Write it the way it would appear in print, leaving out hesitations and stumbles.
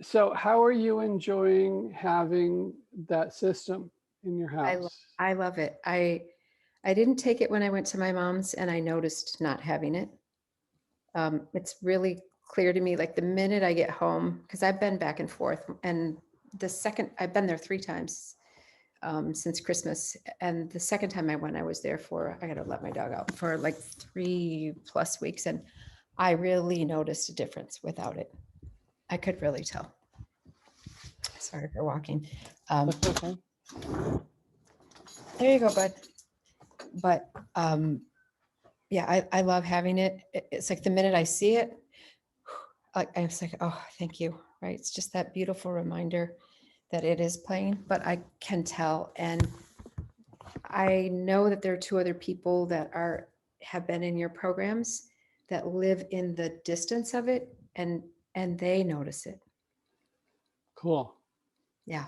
So how are you enjoying having that system in your I lo- house? I love it. I didn't take it when I went to my mom's and I noticed not having it. It's really clear to me, like the minute I get home, because I've been back and forth, and I've been there 3 times since Christmas. And the second time I went, I was there I got to let my dog out for like 3+ weeks. And I really noticed a difference without it. I could really tell. Sorry for walking. That's okay. There you go, bud. But yeah, I love having it. It's like the minute I see it, I was like, oh, thank you. Right. It's just that beautiful reminder that it is playing, but I can tell. And I know that there are 2 other people that have been in your programs that live in the distance of it, and they notice it. Cool. Yeah.